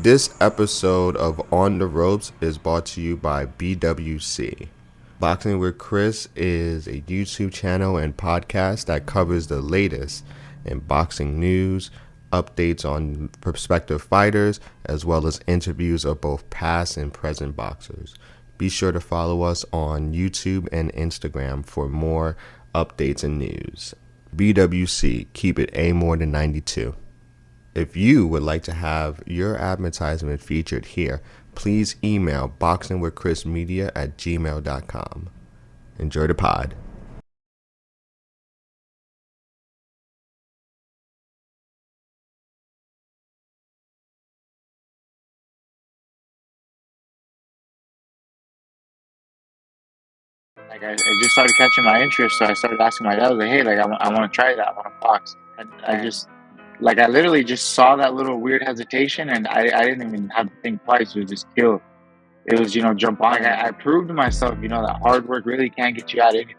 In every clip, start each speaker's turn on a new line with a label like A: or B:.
A: This episode of On the Ropes is brought to you by BWC. Boxing with Chris is a YouTube channel and podcast that covers the latest in boxing news, updates on prospective fighters, as well as interviews of both past and present boxers. Be sure to follow us on YouTube and Instagram for more updates and news. BWC, keep it A more than 92. If you would like to have your advertisement featured here, please email boxingwithchrismedia@gmail.com. Enjoy the pod.
B: I just started catching my interest, so I started asking my dad, I was like, hey, like, I want to try that. I want to box. And I literally just saw that little weird hesitation, and I didn't even have to think twice. It was just kill. It was, jump on. Like, I proved to myself, that hard work really can't get you out of anything.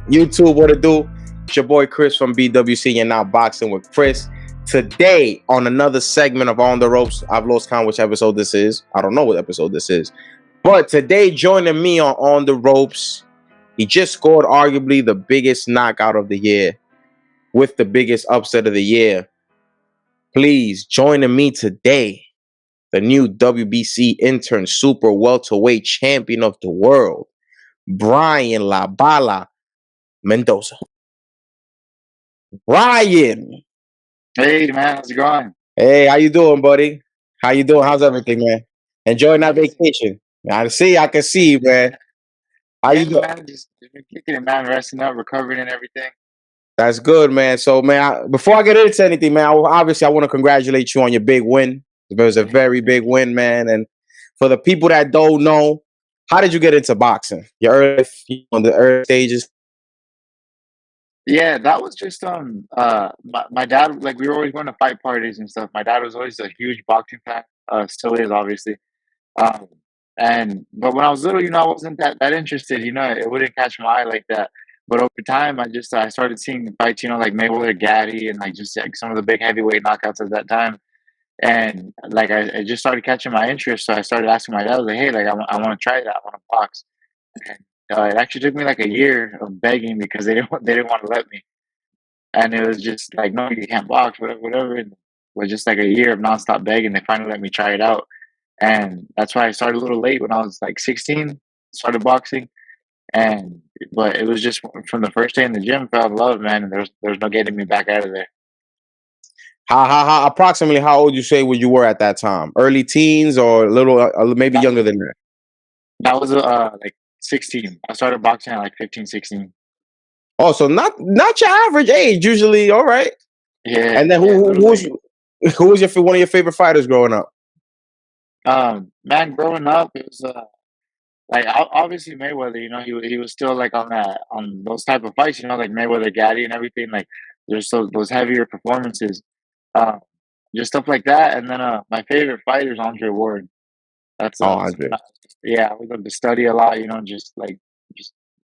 C: YouTube, what it do? It's your boy Chris from BWC. You're now boxing with Chris. Today, on another segment of On the Ropes, I've lost count which episode this is. I don't know what episode this is. But today, joining me on the Ropes, he just scored arguably the biggest knockout of the year with the biggest upset of the year. Please, joining me today, the new WBC intern super welterweight champion of the world, Brian La Bala Mendoza. Brian!
B: Hey, man, how's it going?
C: Hey, how you doing, buddy? How you doing? How's everything, man? Enjoying that vacation? I can see, man. How you doing?
B: Man, just been kicking it, man, resting up, recovering and everything.
C: That's good, man. So, man, before I get into anything, man, I want to congratulate you on your big win. It was a very big win, man. And for the people that don't know, how did you get into boxing? On the early stages?
B: Yeah, that was just my dad, like, we were always going to fight parties and stuff. My dad was always a huge boxing fan, still is, obviously. But when I was little, I wasn't that interested. It wouldn't catch my eye like that. But over time, I started seeing fights, like Mayweather, Gaddy, and like just like some of the big heavyweight knockouts at that time. And like I just started catching my interest, so I started asking my dad, I was like, hey, like I want to try that. I want to box. And it actually took me like a year of begging because they didn't want to let me. And it was just like, no, you can't box, whatever. And it was just like a year of nonstop begging. They finally let me try it out. And that's why I started a little late when I was like 16, started boxing. But it was just from the first day in the gym, fell in love, man. And there's no getting me back out of there.
C: How approximately how old you say you were at that time? Early teens or a little, maybe younger than that?
B: That was like 16. I started boxing at like 15, 16.
C: Oh, so not your average age usually. All right.
B: Yeah.
C: And then who was one of your favorite fighters growing up?
B: Man, growing up, it was like obviously Mayweather. He was still like on those type of fights. Like Mayweather, Gaddy, and everything. Like there's those heavier performances, just stuff like that. And then my favorite fighter is Andre Ward. That's
C: Andre.
B: Yeah, I would love to study a lot. Just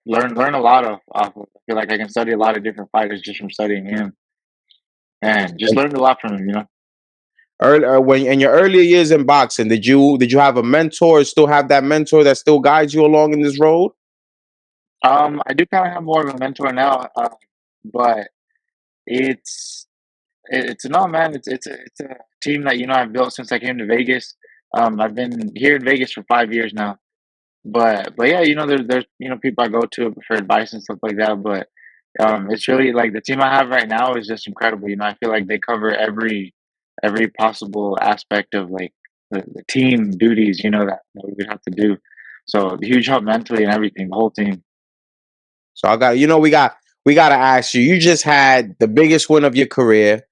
B: learn a lot off of. I feel like I can study a lot of different fighters just from studying him, and just learned a lot from him.
C: When in your earlier years in boxing, did you have a mentor or still have that mentor that still guides you along in this road?
B: I do kind of have more of a mentor now, but it's no, man. It's a team that I've built since I came to Vegas. I've been here in Vegas for 5 years now, but yeah, there's people I go to for advice and stuff like that. But it's really like the team I have right now is just incredible. I feel like they cover every possible aspect of like the team duties, that we would have to do. So huge help mentally and everything, the whole team.
C: So we got to ask you. You just had the biggest win of your career.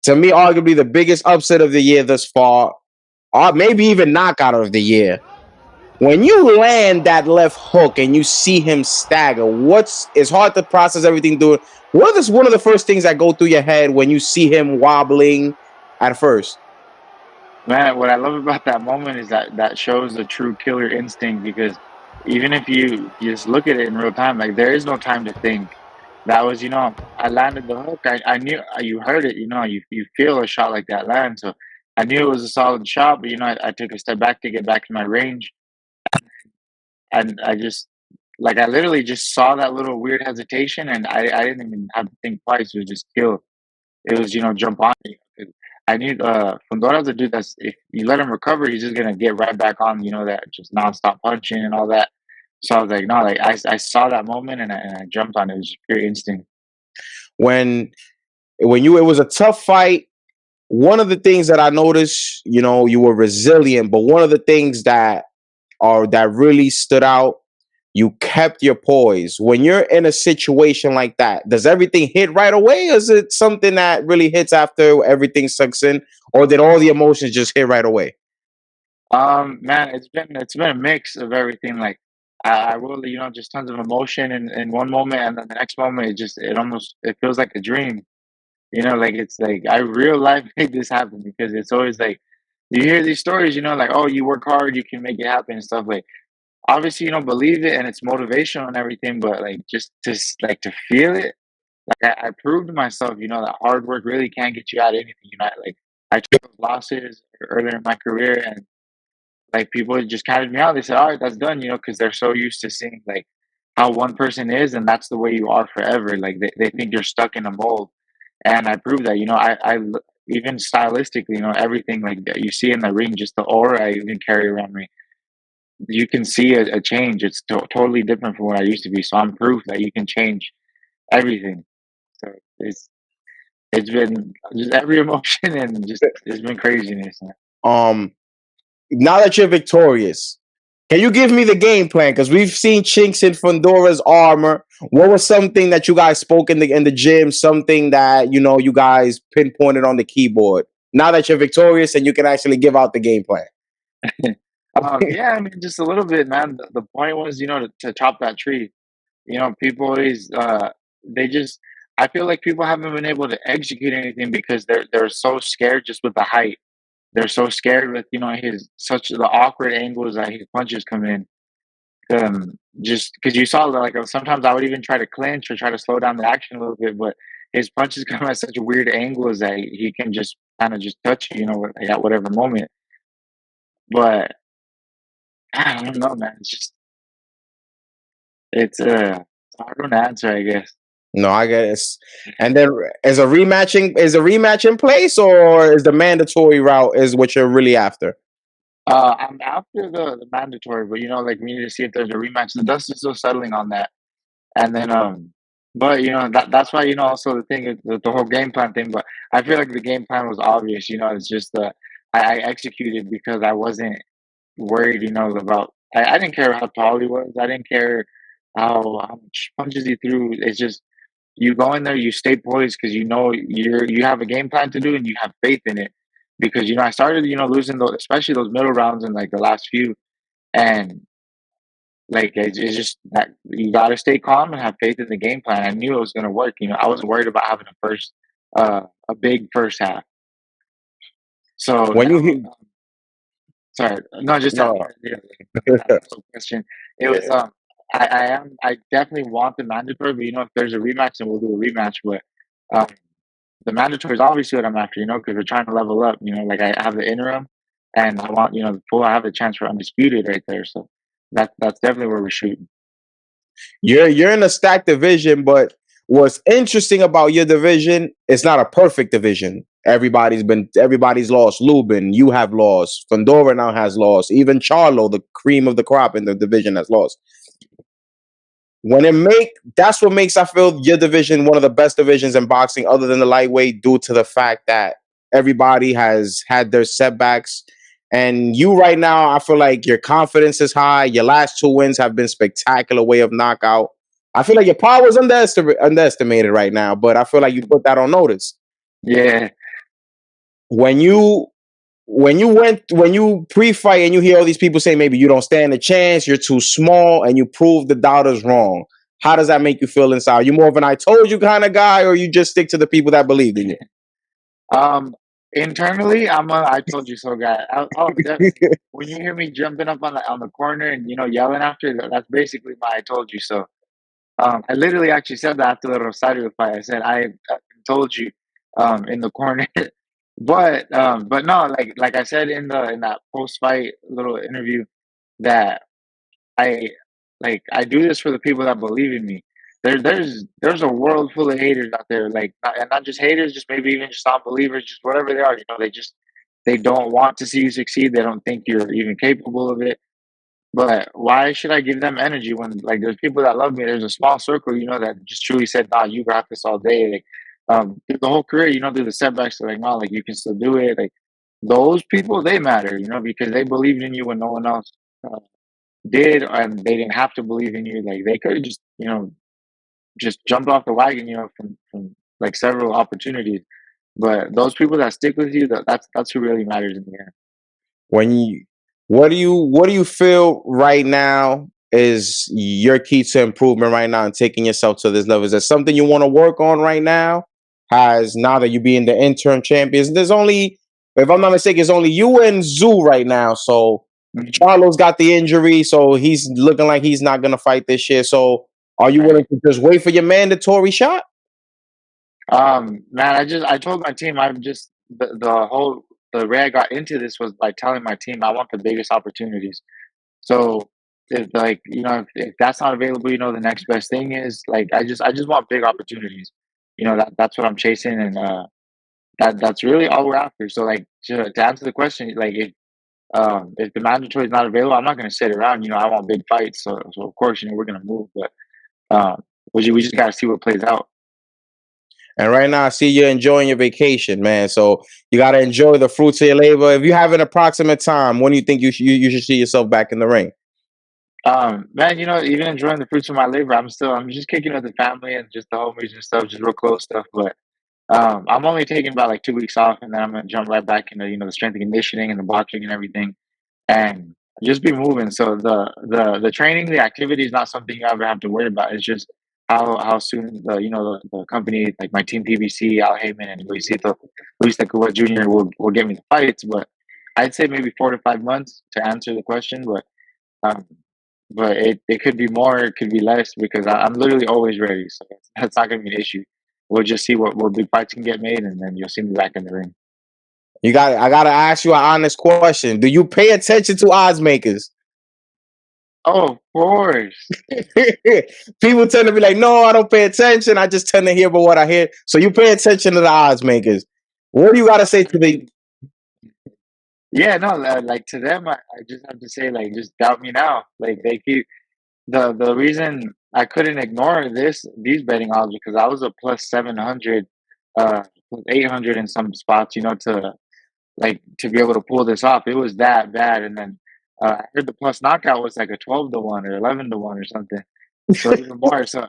C: To me, arguably the biggest upset of the year thus far, or maybe even knockout of the year. When you land that left hook and you see him stagger, it's hard to process everything through it. What is one of the first things that go through your head when you see him wobbling at first?
B: Man, what I love about that moment is that shows the true killer instinct, because even if you just look at it in real time, like there is no time to think. that was, I landed the hook. I knew you heard it. You feel a shot like that land. So I knew it was a solid shot, but I took a step back to get back to my range, and I just like I literally just saw that little weird hesitation, and I didn't even have to think twice. It was just kill. It was jump on me. I knew Fundora's a dude that's if you let him recover, he's just gonna get right back on. That just nonstop punching and all that. So I was like, no, like I saw that moment and I jumped on it. It was just pure instinct.
C: When it was a tough fight, one of the things that I noticed, you were resilient, but one of the things that really stood out, you kept your poise. When you're in a situation like that, does everything hit right away, or is it something that really hits after everything sucks in, or did all the emotions just hit right away?
B: Man, it's been a mix of everything. Like I will, just tons of emotion in one moment, and then the next moment it feels like a dream. Like it's like I real life made this happen because it's always like you hear these stories, like oh you work hard, you can make it happen and stuff. Like obviously you don't believe it and it's motivational and everything, but like just like to feel it, like I proved to myself, that hard work really can get you out of anything. Like I took those losses earlier in my career and like people just counted me out. They said, "All right, that's done," because they're so used to seeing like how one person is, and that's the way you are forever. Like they think you're stuck in a mold, and I proved that. Even stylistically, everything like that you see in the ring, just the aura I even carry around me, you can see a change. It's totally different from what I used to be. So I'm proof that you can change everything. So it's been just every emotion and just it's been craziness.
C: Um, Now that you're victorious, can you give me the game plan? Because we've seen chinks in Fundora's armor. What was something that you guys spoke in the gym? Something that you guys pinpointed on the keyboard. Now that you're victorious and you can actually give out the game plan.
B: Yeah, I mean, just a little bit, man. The point was, to chop that tree. People always, they just, I feel like people haven't been able to execute anything because they're so scared just with the height. They're so scared with, his such the awkward angles that his punches come in. Just because you saw that, like sometimes I would even try to clinch or try to slow down the action a little bit, but his punches come at such weird angles that he can just kind of just touch you, like, at whatever moment. But I don't know, man. It's a hard one to answer, I guess.
C: No, I guess. And then is a rematch in place, or is the mandatory route is what you're really after?
B: I'm after the mandatory, but like we need to see if there's a rematch. The dust is still settling on that, and then but that's why also the thing is the whole game plan thing. But I feel like the game plan was obvious. It's just I executed because I wasn't worried. About I didn't care how tall he was. I didn't care how much punches he threw. It's just you go in there, you stay poised because you have a game plan to do and you have faith in it. Because I started losing those, especially those middle rounds and like the last few, and like it's just that you got to stay calm and have faith in the game plan. I knew it was gonna work. I wasn't worried about having a big first half. So
C: When you
B: now,
C: hit,
B: sorry, no, just tell me.
C: no,
B: Yeah, that's the question. It was I definitely want the mandatory, but if there's a rematch, then we'll do a rematch. But um, the mandatory is obviously what I'm after, because we're trying to level up. Like I have the interim, and I want the full. I have the chance for undisputed right there. So that's definitely where we're shooting.
C: you're in a stacked division, but what's interesting about your division, it's not a perfect division. Everybody's lost. Lubin, you have lost. Fundora now has lost. Even Charlo, the cream of the crop in the division, has lost. That's what makes I feel your division one of the best divisions in boxing, other than the lightweight, due to the fact that everybody has had their setbacks. And you right now, I feel like your confidence is high. Your last two wins have been spectacular way of knockout. I feel like your power is underestimated right now, but I feel like you put that on notice.
B: Yeah.
C: When you pre-fight and you hear all these people say maybe you don't stand a chance, you're too small, and you prove the doubters wrong, how does that make you feel inside? Are you more of an I told you kind of guy, or you just stick to the people that believe in you?
B: Internally, I'm a I told you so guy. When you hear me jumping up on the corner and yelling after, that's basically my I told you so. I literally actually said that after the Rosario fight. I said I told you in the corner, but no, like I said in that post fight little interview that I I do this for the people that believe in me. There's a world full of haters out there, and not just haters, just maybe even just non-believers, just whatever they are. You know, they don't want to see you succeed. They don't think you're even capable of it. But why should I give them energy when like there's people that love me? There's a small circle, you know, that just truly said, "Nah, you got this all day." Like through the whole career, you know, through the setbacks, they're like, "No, like you can still do it." Like those people, they matter, you know, because they believed in you when no one else uh, did, and they didn't have to believe in you. Like they could have just, you know, just jumped off the wagon, you know, from like several opportunities. But those people that stick with you, that's who really matters in the end.
C: When you, what do you feel right now is your key to improvement right now and taking yourself to this level? Is there something you want to work on right now? Has now that you being the interim champions, there's only, if I'm not mistaken, it's only you and Zoo right now. So
B: Mhm.
C: Charlo's got the injury, so he's looking like he's not gonna fight this year. So are you willing
B: Right.
C: to just wait for your mandatory shot?
B: Man, I told my team I'm just the way I got into this was by telling my team I want the biggest opportunities. So if like you know if that's not available, you know the next best thing is like I just want big opportunities. You know that's what I'm chasing, and that's really all we're after. So like to answer the question, like if the mandatory is not available, I'm not going to sit around. You know I want big fights, so of course you know we're going to move, but um, we just got to see what plays out.
C: And right now, I see you're enjoying your vacation, man. So you got to enjoy the fruits of your labor. If you have an approximate time, when do you think you should see yourself back in the ring?
B: Man, you know, even enjoying the fruits of my labor, I'm just kicking with the family and just the homies and stuff, just real close stuff. But I'm only taking about like 2 weeks off, and then I'm gonna jump right back into you know the strength and conditioning and the boxing and everything, and just be moving. So the training, the activity is not something you ever have to worry about. It's just how soon the you know the company like my team PBC, Al Heyman and Luis Tacuba Jr. will get me the fights. But I'd say maybe 4 to 5 months to answer the question, um, but it could be more, it could be less because I'm literally always ready. So that's not gonna be an issue. We'll just see what big fights can get made, and then you'll see me back in the ring.
C: You got. I got to ask you an honest question. Do you pay attention to odds makers?
B: Oh, of course.
C: People tend to be like, "No, I don't pay attention. I just tend to hear about what I hear." So you pay attention to the odds makers. What do you got to say to the?
B: Yeah, no, like to them, I just have to say, like, just doubt me now. Like they keep the reason I couldn't ignore these betting odds because I was a plus 700, plus 800 in some spots, you know, to be able to pull this off. It was that bad, and then I heard the plus knockout was like a 12 to 1 or 11 to 1 or something. So even more. So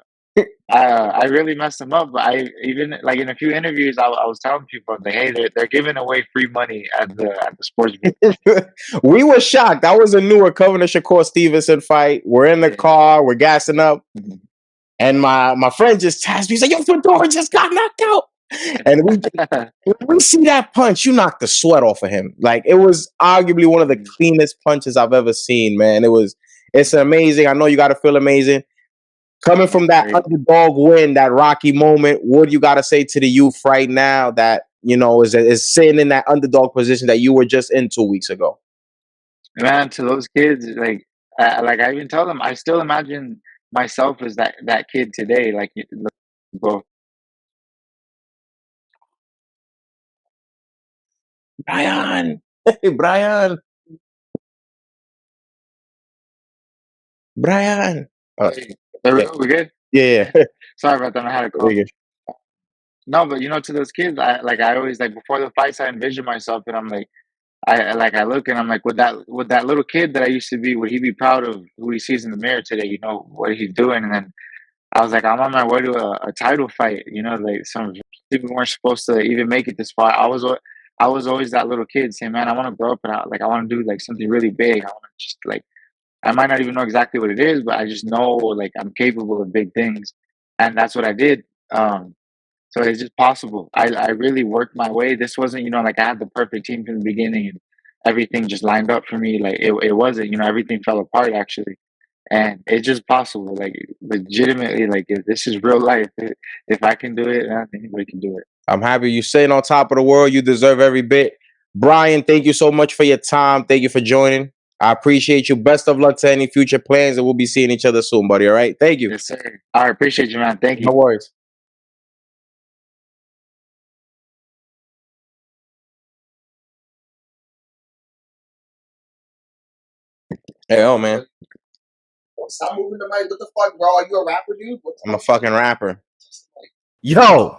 B: I really messed them up. But I even like in a few interviews, I was telling people that hey, they're giving away free money at the sports book.
C: We were shocked. That was a newer Covenant Shakur Stevenson fight. We're in the
B: Yeah.
C: car. We're gassing up.
B: Mhm.
C: And my friend just tasked me. He's like, "Yo, Fedora just got knocked out." And when we see that punch, you knocked the sweat off of him. Like it was arguably one of the
B: Mhm.
C: cleanest punches I've ever seen, man. It's amazing. I know you got to feel amazing coming from that
B: Great.
C: underdog win, that rocky moment. What do you got to say to the youth right now that you know is sitting in that underdog position that you were just in 2 weeks ago?
B: Man, to those kids, like I even tell them, I still imagine myself as that kid today. Like, both.
C: Brian, Brian, Brian. Oh,
B: Hey, there we
C: yeah,
B: go. We good?
C: yeah, yeah.
B: Sorry about that. I had a call. No, but you know, to those kids, I always like before the fights, I envision myself, and I'm like, I look and I'm like, would that little kid that I used to be, would he be proud of who he sees in the mirror today? You know what he's doing, and then I was like, I'm on my way to a title fight. You know, like some people weren't supposed to even make it this far. I was always that little kid saying, man, I want to grow up and I want to do like something really big. I want to just like I might not even know exactly what it is, but I just know like I'm capable of big things, and that's what I did. So it's just possible. I really worked my way. This wasn't, you know, like I had the perfect team from the beginning and everything just lined up for me. Like it wasn't, you know, everything fell apart actually. and it's just possible. Like legitimately, like if this is real life, if I can do it, anybody can do it.
C: I'm happy you're sitting on top of the world. You deserve every bit. Brian, thank you so much for your time. Thank you for joining. I appreciate you. Best of luck to any future plans, and we'll be seeing each other soon, buddy. All right. Thank you.
B: Yes, sir. I appreciate you, man. Thank you.
C: No worries. Hey, oh man.
A: Stop moving the mic. What the fuck, bro? Are you a rapper, dude?
C: I'm a fucking rapper. Yo.